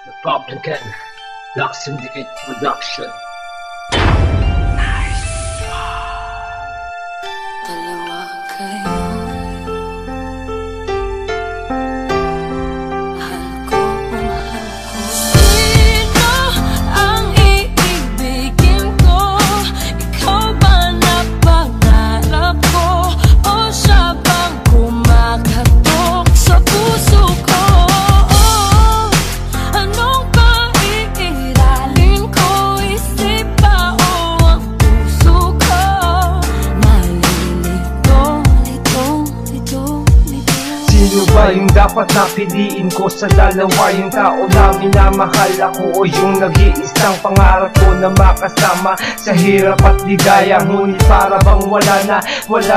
Republican Black Syndicate Production. Dalawa kayo, mahal ko. Sino ang iibigin ko? Ikaw ba na pangarap ko? O siya bang kumakatok sa puso ko? Anong paiiralin ko? Isip ba o ang puso ko? Sino ba yung dapat napiliin ko sa dalawa? Yung tao na minamahal ako o yung nag-iisang pangarap ko na makasama sa hirap at ligaya? Ngunit para bang wala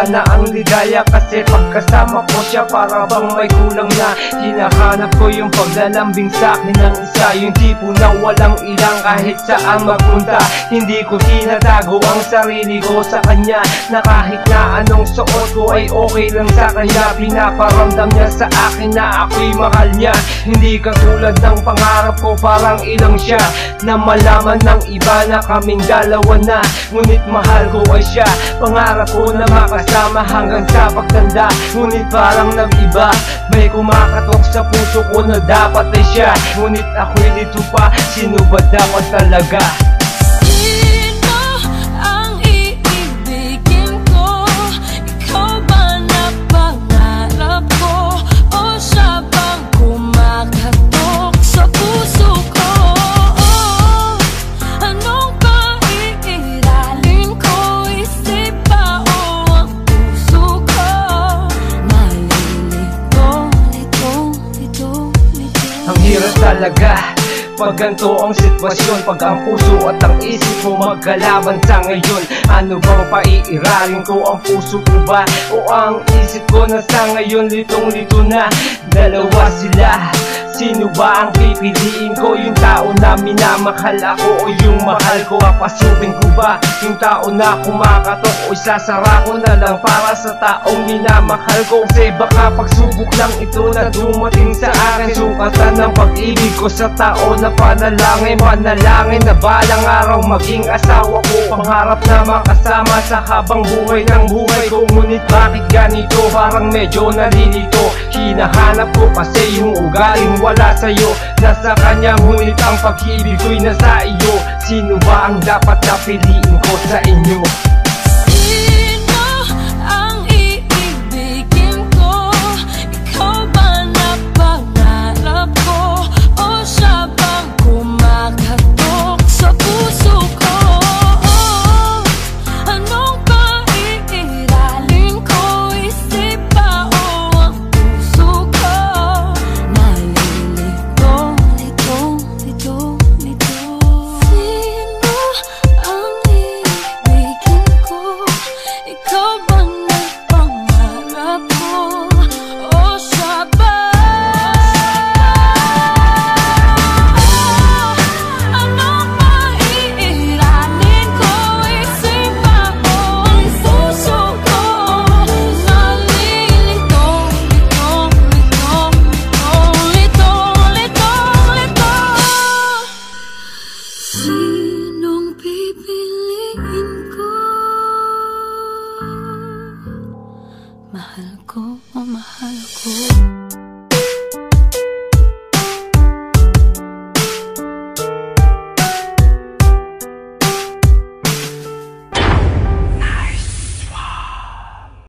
na ang ligaya, kasi pagkasama ko siya para bang may kulang na. Hinahanap ko yung paglalambing sa akin ng isa, yung tipo na walang ilang kahit saan magpunta. Hindi ko tinatago ang sarili ko sa kanya, na kahit na anong suot ko ay okay lang sa kanya. Pinaparamdam niya sa akin na ako'y mahal niya. Hindi katulad ng pangarap ko, parang ilang siya na malaman ng iba na kaming dalawa na. Ngunit mahal ko ay siya, pangarap ko na makasama hanggang sa pagtanda. Ngunit parang nag-iba, may kumakatok sa puso ko na dapat ay siya. Ngunit ako'y dito pa, sino ba dapat talaga? Hirap talaga pag ganito ang sitwasyon, pag ang puso at ang isip mo magkalaban sa ngayon. Ano bang paiiralin ko, ang puso ko ba o ang isip ko na sa ngayon litong-lito na? Dalawa sila, sino ba ang pipiliin ko? Yung tao na minamahal ako o yung mahal ko? Papasukin ko ba yung tao na kumakatok o isasara ko na lang para sa taong minamahal ko? Kasi baka pagsubok lang ito na dumating sa akin, sukatan ng pag-ibig ko sa tao na manalangin na balang araw maging asawa ko. Pangarap na makasama sa habang buhay ng buhay ko. Ngunit bakit ganito, parang medyo nalilito. Hinahanap ko kasi yung ugaling wala sa'yo, nasa kanya. Ngunit ang pag-ibig ko'y nasa iyo. Sino ba ang dapat napiliin ko sa inyo?